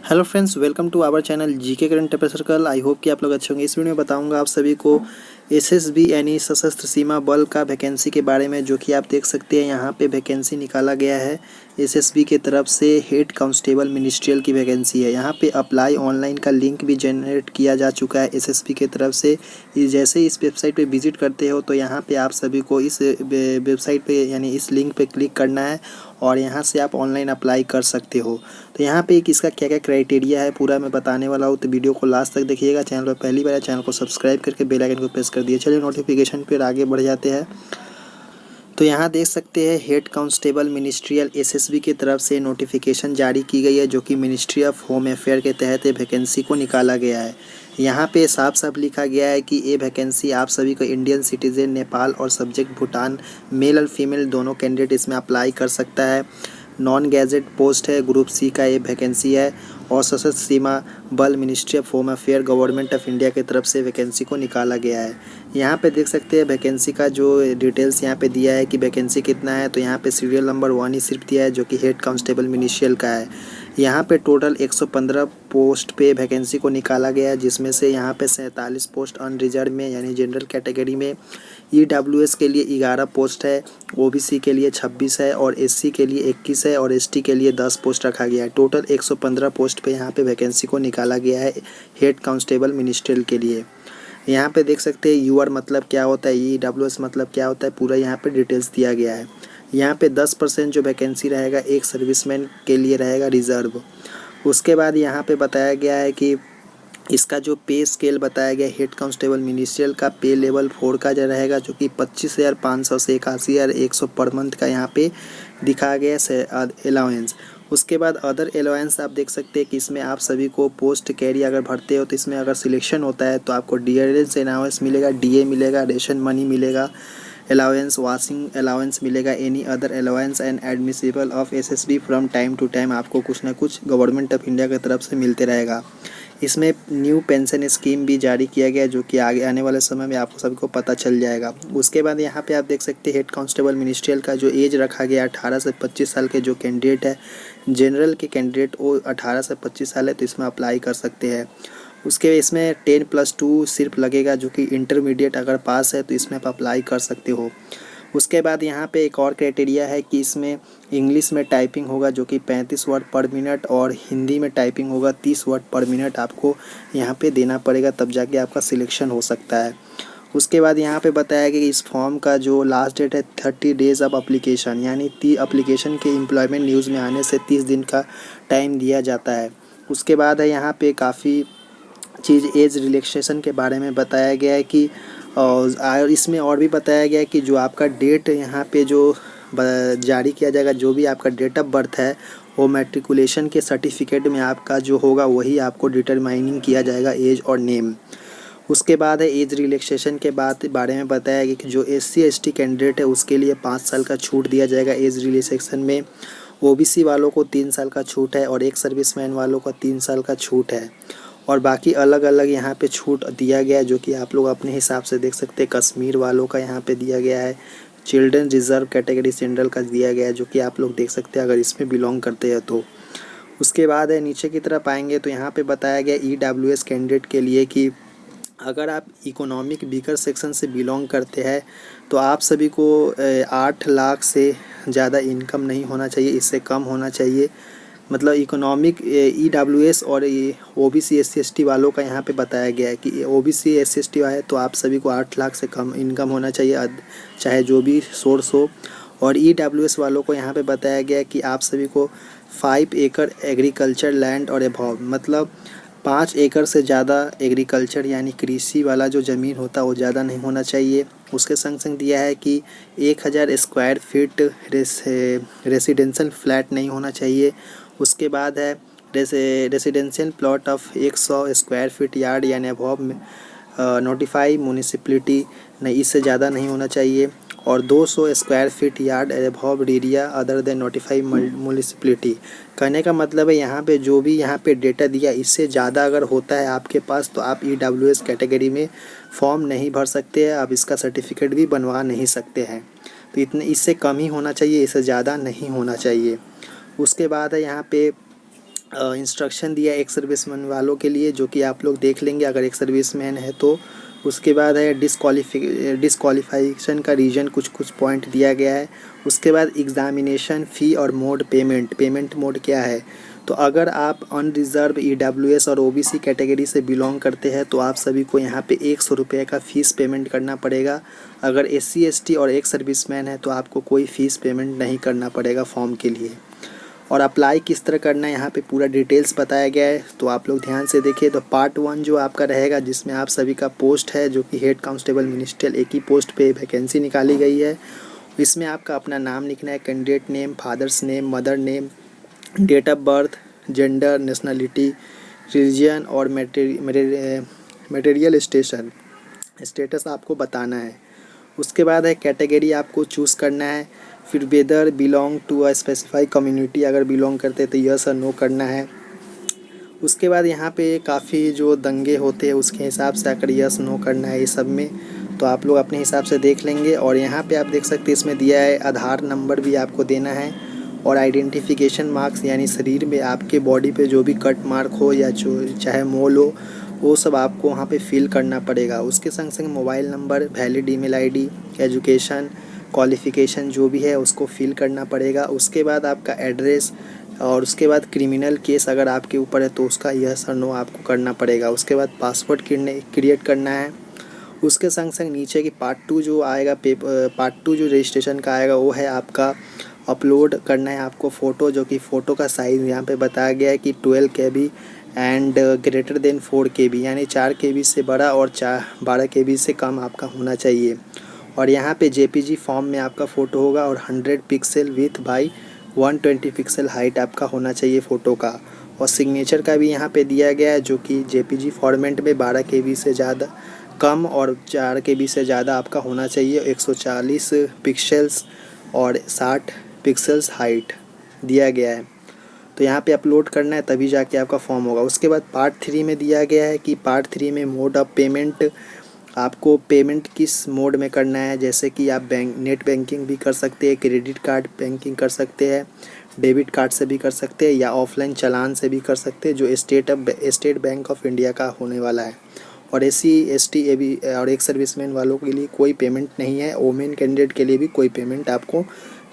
Hello friends, welcome to our channel GK current affair circle. I hope कि आप लोग अच्छे होंगे। इस वीडियो में बताऊंगा आप सभी को एसएसबी यानी सशस्त्र सीमा बल का वैकेंसी के बारे में, जो कि आप देख सकते हैं यहाँ पे वैकेंसी निकाला गया है एसएसबी के तरफ से। हेड कांस्टेबल मिनिस्ट्रियल की वैकेंसी है। यहाँ पे अप्लाई ऑनलाइन का लिंक भी जनरेट किया जा चुका है एसएसबी के तरफ से। जैसे इस वेबसाइट पे विजिट करते हो तो यहाँ पे आप सभी को इस वेबसाइट पे यानी इस लिंक पे क्लिक करना है और यहाँ से आप ऑनलाइन अप्लाई कर सकते हो। तो यहाँ पे एक इसका क्या क्या क्राइटेरिया है पूरा मैं बताने वाला हूँ, तो वीडियो को लास्ट तक देखिएगा। चैनल पर पहली बार है, चैनल को सब्सक्राइब करके बेल आइकन को प्रेस कर दिए। चलिए नोटिफिकेशन पर आगे बढ़ जाते हैं। तो यहाँ देख सकते हैं हेड कांस्टेबल मिनिस्ट्रियल एसएसबी की तरफ से नोटिफिकेशन जारी की गई है, जो कि मिनिस्ट्री ऑफ होम अफेयर के तहत वैकेंसी को निकाला गया है। यहाँ पे साफ साफ लिखा गया है कि ये वैकेंसी आप सभी को इंडियन सिटीजन, नेपाल और सब्जेक्ट भूटान, मेल और फीमेल दोनों कैंडिडेट इसमें अप्लाई कर सकता है। नॉन गैजेट पोस्ट है, ग्रुप सी का ये वैकेंसी है और सशस्त्र सीमा बल ministry of home affair government of India की तरफ से वैकेंसी को निकाला गया है। यहाँ पे देख सकते हैं वैकेंसी का जो डिटेल्स यहाँ पे दिया है कि वैकेंसी कितना है। तो यहाँ पे सीरियल नंबर 1 ही सिर्फ दिया है, जो कि हेड कांस्टेबल मिनिस्ट्रियल का है। यहाँ पे टोटल 115 पोस्ट पे वैकेंसी को निकाला गया है, जिसमें से यहाँ पे 47 पोस्ट अनरिजर्व में यानी जनरल कैटेगरी में, ईडब्ल्यूएस के लिए 11 पोस्ट है, ओबीसी के लिए 26 है और एससी के लिए 21 है और एसटी के लिए 10 पोस्ट रखा गया है। टोटल 115 पोस्ट पे यहाँ पे वैकेंसी को निकाला गया है हेड कांस्टेबल मिनिस्ट्रियल के लिए। यहाँ पे देख सकते हैं यूआर मतलब क्या होता है, ईडब्ल्यूएस मतलब क्या होता है, पूरा यहाँ पे डिटेल्स दिया गया है। यहाँ पे 10% जो वैकेंसी रहेगा एक सर्विसमैन के लिए रहेगा रिजर्व। उसके बाद यहाँ पे बताया गया है कि इसका जो पे स्केल बताया गया हेड कांस्टेबल मिनिस्ट्रियल का पे लेवल 4 का जो रहेगा, जो कि 25,500 से 81,100 पर मंथ का यहाँ पे दिखाया गया है अलाउंस। उसके बाद अदर अलाउंस आप देख सकते हैं कि इसमें आप सभी को पोस्ट कैरी अगर भरते हो तो इसमें अगर सिलेक्शन होता है तो आपको डियरेंस अलाउंस मिलेगा, डीए मिलेगा, रेशन मनी मिलेगा, अलाउंस, वाशिंग अलाउंस मिलेगा, any other allowance and admissible of SSB from time to time आपको कुछ ना कुछ गवर्नमेंट ऑफ इंडिया की तरफ से मिलते रहेगा। इसमें न्यू पेंशन स्कीम भी जारी किया गया, जो कि आगे आने वाले समय में आपको सभी को पता चल जाएगा। उसके बाद यहाँ पे आप देख सकते हैं हेड कांस्टेबल मिनिस्ट्रियल का जो एज रखा गया 18 से 25 साल के जो कैंडिडेट है, जनरल के कैंडिडेट वो 18 से 25 साल है तो इसमें अप्लाई कर सकते हैं। उसके इसमें 10+2 सिर्फ लगेगा, जो कि इंटरमीडिएट अगर पास है तो इसमें आप अप्लाई कर सकते हो। उसके बाद यहाँ पे एक और क्राइटेरिया है कि इसमें इंग्लिश में टाइपिंग होगा, जो कि 35 वर्ड पर मिनट और हिंदी में टाइपिंग होगा 30 वर्ड पर मिनट आपको यहाँ पे देना पड़ेगा, तब जाके आपका सिलेक्शन हो सकता है। उसके बाद यहाँ पे बताया गया कि इस फॉर्म का जो लास्ट डेट है 30 डेज़ ऑफ अप्लीकेशन, यानी अप्लीकेशन के एम्प्लॉयमेंट न्यूज़ में आने से 30 दिन का टाइम दिया जाता है। उसके बाद है यहाँ पे काफ़ी चीज़ एज रिलैक्सेशन के बारे में बताया गया है कि और इसमें और भी बताया गया है कि जो आपका डेट यहाँ पे जो जारी किया जाएगा, जो भी आपका डेट ऑफ बर्थ है वो मैट्रिकुलेशन के सर्टिफिकेट में आपका जो होगा वही आपको डिटरमाइनिंग किया जाएगा एज और नेम। उसके बाद है एज रिलैक्सेशन के बारे में बताया गया कि जो एससी एसटी कैंडिडेट है उसके लिए 5 साल का छूट दिया जाएगा एज रिलैक्सेशन में, ओबीसी वालों को 3 साल का छूट है और एक सर्विसमैन वालों का 3 साल का छूट है। और बाकी अलग अलग यहाँ पे छूट दिया गया है, जो कि आप लोग अपने हिसाब से देख सकते हैं। कश्मीर वालों का यहाँ पे दिया गया है, चिल्ड्रन रिजर्व कैटेगरी जनरल का दिया गया है, जो कि आप लोग देख सकते हैं अगर इसमें बिलोंग करते हैं तो। उसके बाद है नीचे की तरफ आएंगे तो यहाँ पे बताया गया ईडब्ल्यूएस कैंडिडेट के लिए कि अगर आप इकोनॉमिक वीकर सेक्शन से बिलोंग करते हैं तो आप सभी को 8 लाख से ज़्यादा इनकम नहीं होना चाहिए, इससे कम होना चाहिए। मतलब इकोनॉमिक ईडब्ल्यूएस और ओबीसी एससी एसटी वालों का यहाँ पे बताया गया है कि ओबीसी एससी एसटी है तो आप सभी को 8 लाख से कम इनकम होना चाहिए, चाहे जो भी सोर्स हो। और ईडब्ल्यूएस वालों को यहाँ पे बताया गया है कि आप सभी को 5 एकड़ एग्रीकल्चर लैंड और अबव, मतलब 5 एकड़ से ज़्यादा एग्रीकल्चर यानी कृषि वाला जो ज़मीन होता है वो ज़्यादा नहीं होना चाहिए। उसके संग संग दिया है कि 1000 स्क्वायर फीट रेसिडेंशियल फ्लैट नहीं होना चाहिए। उसके बाद है residential plot of 100 square feet yard यानी अबव नोटिफाई म्यूनिसिपलिटी नहीं, इससे ज़्यादा नहीं होना चाहिए। और 200 square feet yard above area other than notify municipality. कहने का मतलब है यहाँ पे जो भी यहाँ पे डेटा दिया इससे ज़्यादा अगर होता है आपके पास तो आप ईडब्ल्यूएस कैटेगरी में फॉर्म नहीं भर सकते हैं, आप इसका सर्टिफिकेट भी बनवा नहीं सकते हैं। तो इतने इससे कम ही होना चाहिए, इससे ज़्यादा नहीं होना चाहिए। उसके बाद है यहाँ पे इंस्ट्रक्शन दिया एक्स सर्विसमैन वालों के लिए, जो कि आप लोग देख लेंगे अगर एक सर्विसमैन है तो। उसके बाद है डिस्क्वालिफिकेशन का रीजन, कुछ पॉइंट दिया गया है। उसके बाद एग्ज़ामिनेशन फ़ी और मोड पेमेंट मोड क्या है। तो अगर आप अनरिजर्व EWS और OBC कैटेगरी से बिलोंग करते हैं तो आप सभी को यहाँ पे 100 रुपये का फ़ीस पेमेंट करना पड़ेगा। अगर SC ST और एक सर्विसमैन है तो आपको कोई फ़ीस पेमेंट नहीं करना पड़ेगा फॉर्म के लिए। और अप्लाई किस तरह करना है यहाँ पे पूरा डिटेल्स बताया गया है, तो आप लोग ध्यान से देखिए। तो पार्ट 1 जो आपका रहेगा, जिसमें आप सभी का पोस्ट है जो कि हेड कांस्टेबल मिनिस्ट्रियल, एक ही पोस्ट पे वैकेंसी निकाली गई है। इसमें आपका अपना नाम लिखना है, candidate name, father's name, mother name, date of birth, gender, nationality, religion और मटेरियल स्टेटस आपको बताना है। उसके बाद है कैटेगरी आपको चूज़ करना है। फिर whether belong to a specified community, अगर बिलोंग करते तो यस और नो करना है। उसके बाद यहाँ पे काफ़ी जो दंगे होते हैं उसके हिसाब से अगर यस नो करना है ये सब में, तो आप लोग अपने हिसाब से देख लेंगे। और यहाँ पे आप देख सकते हैं इसमें दिया है आधार नंबर भी आपको देना है, और आइडेंटिफिकेशन मार्क्स यानी शरीर में आपके बॉडी पे जो भी कट मार्क हो या जो चाहे मोल हो वो सब आपको वहाँ पे फिल करना पड़ेगा। उसके संग संग mobile number, valid email ID, education, qualification जो भी है उसको फिल करना पड़ेगा। उसके बाद आपका एड्रेस, और उसके बाद क्रिमिनल केस अगर आपके ऊपर है तो उसका यस और नो आपको करना पड़ेगा। उसके बाद पासवर्ड क्रिएट करना है। उसके संग संग नीचे की पार्ट 2 जो आएगा, पार्ट 2 जो रजिस्ट्रेशन का आएगा वो है आपका अपलोड करना है आपको फ़ोटो, जो कि फ़ोटो का साइज़ यहाँ पे बताया गया है कि 12 KB and greater than 4 KB, यानी 4 KB से बड़ा और 12 KB से कम आपका होना चाहिए। और यहाँ पे JPG फॉर्म में आपका फ़ोटो होगा, और 100 pixel with by 120 pixel height आपका होना चाहिए फ़ोटो का। और सिग्नेचर का भी यहाँ पे दिया गया है, जो कि JPG फॉर्मेट में 12 KB से ज़्यादा कम और 4 KB से ज़्यादा आपका होना चाहिए। 140 पिक्सल्स और 60 पिक्सल्स हाइट दिया गया है। तो यहाँ पे अपलोड करना है तभी जाके आपका फॉर्म होगा। उसके बाद पार्ट 3 में दिया गया है कि पार्ट 3 में मोड ऑफ पेमेंट, आपको पेमेंट किस मोड में करना है। जैसे कि आप नेट बैंकिंग भी कर सकते हैं, क्रेडिट कार्ड बैंकिंग कर सकते हैं, डेबिट कार्ड से भी कर सकते हैं, या ऑफलाइन चालान से भी कर सकते हैं, जो स्टेट बैंक ऑफ इंडिया का होने वाला है। और SC ST और एक सर्विसमैन वालों के लिए कोई पेमेंट नहीं है। वोमेन कैंडिडेट के लिए भी कोई पेमेंट आपको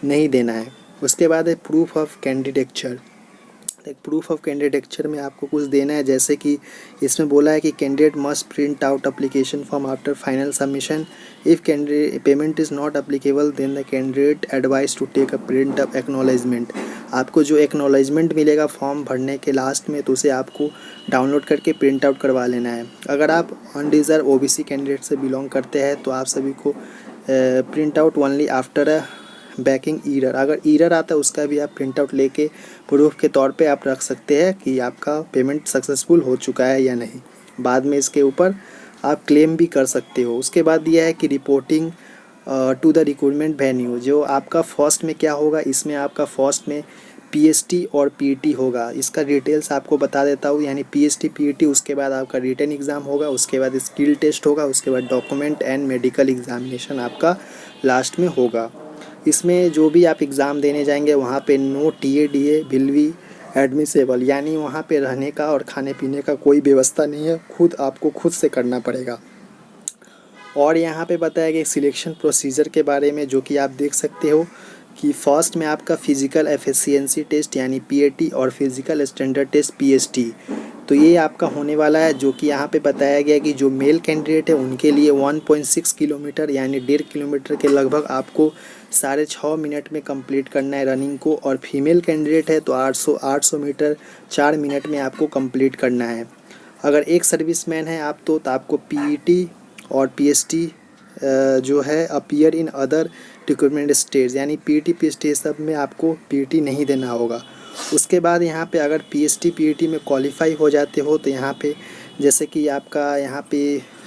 नहीं देना है। उसके बाद है proof of candidature. Proof of candidature में आपको कुछ देना है, जैसे कि इसमें बोला है कि candidate must print out application form after final submission. If candidate payment is not applicable then the candidate advise to take a print of acknowledgement. आपको जो एक्नॉलेजमेंट मिलेगा फॉर्म भरने के लास्ट में, तो उसे आपको डाउनलोड करके प्रिंट आउट करवा लेना है। अगर आप अनरिजर्व OBC कैंडिडेट से बिलोंग करते हैं तो आप सभी को print out only after a banking error, अगर ईरर आता है उसका भी आप प्रिंट आउट लेके प्रूफ के तौर पे आप रख सकते हैं कि आपका पेमेंट सक्सेसफुल हो चुका है या नहीं। बाद में इसके ऊपर आप क्लेम भी कर सकते हो। उसके बाद दिया है कि reporting to the recruitment venue, जो आपका फर्स्ट में क्या होगा, इसमें आपका फर्स्ट में PST और PET होगा। इसका डिटेल्स आपको बता देता हूँ, यानी PST PET, उसके बाद आपका रिटन एग्ज़ाम होगा, उसके बाद स्किल टेस्ट होगा, उसके बाद डॉक्यूमेंट एंड मेडिकल एग्जामिनेशन आपका लास्ट में होगा। इसमें जो भी आप एग्ज़ाम देने जाएंगे वहाँ पे no TA DA will be admissible, यानी वहाँ पे रहने का और खाने पीने का कोई व्यवस्था नहीं है, आपको खुद से करना पड़ेगा। और यहाँ पे बताया गया सिलेक्शन प्रोसीजर के बारे में, जो कि आप देख सकते हो कि फर्स्ट में आपका फिज़िकल एफिशिएंसी टेस्ट यानी PAT और फिज़िकल स्टैंडर्ड टेस्ट PST, तो ये आपका होने वाला है। जो कि यहाँ पे बताया गया कि जो मेल कैंडिडेट है उनके लिए 1.6 किलोमीटर यानी 1.5 किलोमीटर के लगभग आपको 6.5 मिनट में कंप्लीट करना है रनिंग को, और फीमेल कैंडिडेट है तो 800 मीटर 4 मिनट में आपको कंप्लीट करना है। अगर एक सर्विसमैन है आप तो आपको PET और PST जो है appear in other recruitment stage, यानी PET PST सब में आपको PET नहीं देना होगा। उसके बाद यहाँ पे अगर PST PET में क्वालिफाई हो जाते हो तो यहाँ पे जैसे कि आपका यहाँ पे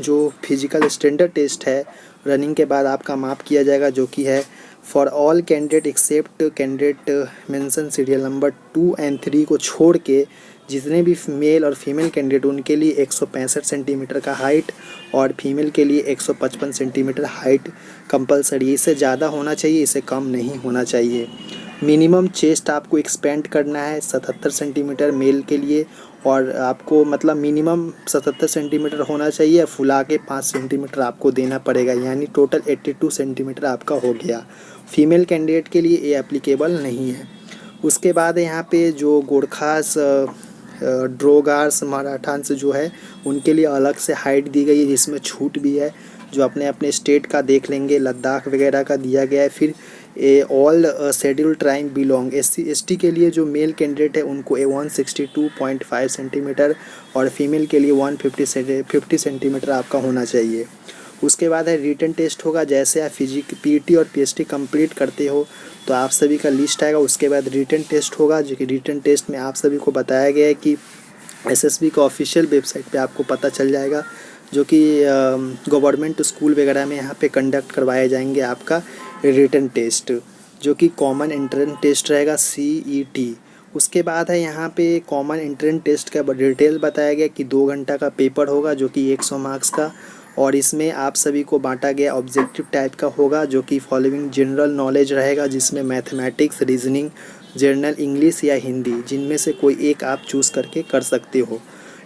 जो फिजिकल स्टैंडर्ड टेस्ट है रनिंग के बाद आपका माप किया जाएगा, जो कि है for all candidate except candidate mention serial number 2 और 3 को छोड़ के जितने भी मेल और फीमेल कैंडिडेट उनके लिए 165 सेंटीमीटर का हाइट और फीमेल के लिए 155 सेंटीमीटर हाइट कंपलसरी, इससे ज़्यादा होना चाहिए, इससे कम नहीं होना चाहिए। मिनिमम चेस्ट आपको एक्सपेंड करना है 77 सेंटीमीटर मेल के लिए, और आपको मतलब मिनिमम 77 सेंटीमीटर होना चाहिए, फुला के 5 सेंटीमीटर आपको देना पड़ेगा, यानी टोटल 82 सेंटीमीटर आपका हो गया। फीमेल कैंडिडेट के लिए ये एप्लीकेबल नहीं है। उसके बाद यहाँ पे जो गोरखास ड्रोगार्स मराठान्स जो है उनके लिए अलग से हाइट दी गई है, जिसमें छूट भी है, जो अपने अपने स्टेट का देख लेंगे, लद्दाख वगैरह का दिया गया है। फिर all schedule tribe belong SC/ST के लिए जो मेल कैंडिडेट है उनको 162.5 सेंटीमीटर और फीमेल के लिए 150 सेंटीमीटर आपका होना चाहिए। उसके बाद है रिटन टेस्ट होगा। जैसे आप PET और PST कंप्लीट करते हो तो आप सभी का लिस्ट आएगा। उसके बाद रिटन टेस्ट होगा, जो कि रिटन टेस्ट में आप सभी को बताया गया है कि SSB का ऑफिशियल वेबसाइट पे आपको पता चल जाएगा, जो कि गवर्नमेंट स्कूल वगैरह में यहाँ पे कंडक्ट करवाए जाएंगे आपका रिटन टेस्ट, जो कि कॉमन एंट्रेंस टेस्ट रहेगा CET। उसके बाद है यहाँ पे कॉमन एंट्रेंस टेस्ट का डिटेल बताया गया कि 2 घंटा का पेपर होगा, जो कि 100 मार्क्स का, और इसमें आप सभी को बांटा गया ऑब्जेक्टिव टाइप का होगा, जो कि फॉलोइंग जनरल नॉलेज रहेगा, जिसमें मैथमेटिक्स, रीजनिंग, जनरल इंग्लिश या हिंदी, जिनमें से कोई एक आप चूज़ करके कर सकते हो।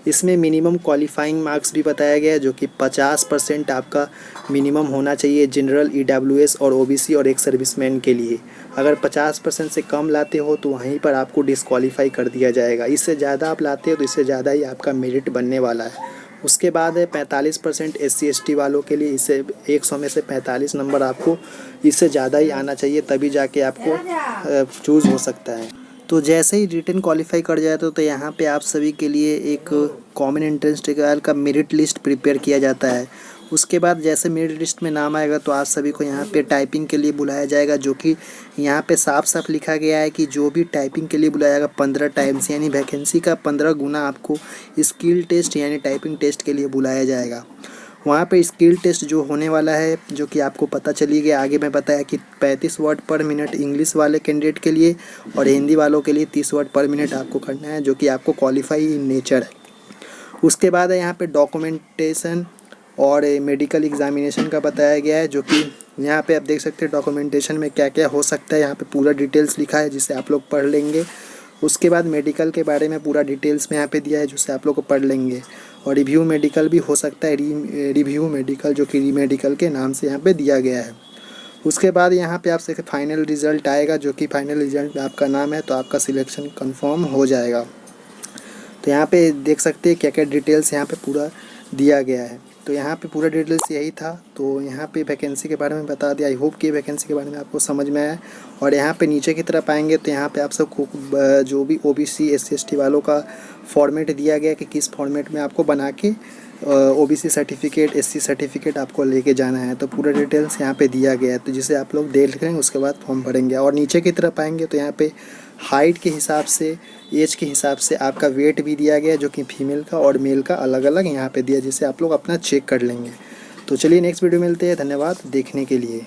इसमें मिनिमम क्वालिफाइंग मार्क्स भी बताया गया है, जो कि 50% आपका मिनिमम होना चाहिए जनरल, EWS और OBC और एक सर्विसमैन के लिए। अगर 50% से कम लाते हो तो वहीं पर आपको डिस्क्वालीफाई कर दिया जाएगा। इससे ज़्यादा आप लाते हो तो इससे ज़्यादा ही आपका मेरिट बनने वाला है। उसके बाद है 45% SC/ST वालों के लिए। इससे 100 में से 45 नंबर आपको इससे ज़्यादा ही आना चाहिए, तभी जाके आपको चूज़ हो सकता है। तो जैसे ही रिटन क्वालिफाई कर जाते हो तो यहाँ पे आप सभी के लिए एक कॉमन एंट्रेंस ट्रायल का मेरिट लिस्ट प्रिपेयर किया जाता है। उसके बाद जैसे मेरिट लिस्ट में नाम आएगा तो आप सभी को यहाँ पे टाइपिंग के लिए बुलाया जाएगा, जो कि यहाँ पे साफ साफ लिखा गया है कि जो भी टाइपिंग के लिए बुलाया जाएगा 15 टाइम्स, यानी वैकेंसी का 15 गुना आपको स्किल टेस्ट यानी टाइपिंग टेस्ट के लिए बुलाया जाएगा। वहाँ पे स्किल टेस्ट जो होने वाला है, जो कि आपको पता चली गया आगे मैं बताया कि 35 वर्ड पर मिनट इंग्लिश वाले कैंडिडेट के लिए और हिंदी वालों के लिए 30 वर्ड पर मिनट आपको करना है, जो कि आपको क्वालिफाई इन नेचर है। उसके बाद है यहाँ पे डॉक्यूमेंटेशन और मेडिकल एग्जामिनेशन का बताया गया है, जो कि यहाँ पे आप देख सकते हैं डॉक्यूमेंटेशन में क्या क्या हो सकता है। यहाँ पे पूरा डिटेल्स लिखा है, जिसे आप लोग पढ़ लेंगे। उसके बाद मेडिकल के बारे में पूरा डिटेल्स में यहाँ पे दिया है, जिसे आप लोग को पढ़ लेंगे। और रिव्यू मेडिकल भी हो सकता है, रिव्यू मेडिकल, जो कि री मेडिकल के नाम से यहाँ पे दिया गया है। उसके बाद यहाँ पे आपसे फाइनल रिज़ल्ट आएगा, जो कि फाइनल रिज़ल्ट में आपका नाम है तो आपका सिलेक्शन कंफर्म हो जाएगा। तो यहाँ पे देख सकते हैं क्या क्या डिटेल्स यहाँ पे पूरा दिया गया है। तो यहाँ पे पूरा डिटेल्स यही था। तो यहाँ पे वैकेंसी के बारे में बता दिया। आई होप कि वैकेंसी के बारे में आपको समझ में आया। और यहाँ पे नीचे की तरफ आएंगे तो यहाँ पे आप सबको जो भी OBC SC/ST वालों का फॉर्मेट दिया गया कि किस फॉर्मेट में आपको बना के OBC सर्टिफिकेट, SC सर्टिफिकेट आपको लेके जाना है। तो पूरा डिटेल्स यहाँ पे दिया गया है, तो जिसे आप लोग देख लेंगे उसके बाद फॉर्म भरेंगे। और नीचे की तरफ आएंगे तो यहाँ पे हाइट के हिसाब से, एज के हिसाब से आपका वेट भी दिया गया है, जो कि फीमेल का और मेल का अलग अलग यहाँ पे दिया, जिसे आप लोग अपना चेक कर लेंगे। तो चलिए नेक्स्ट वीडियो मिलते हैं। धन्यवाद देखने के लिए।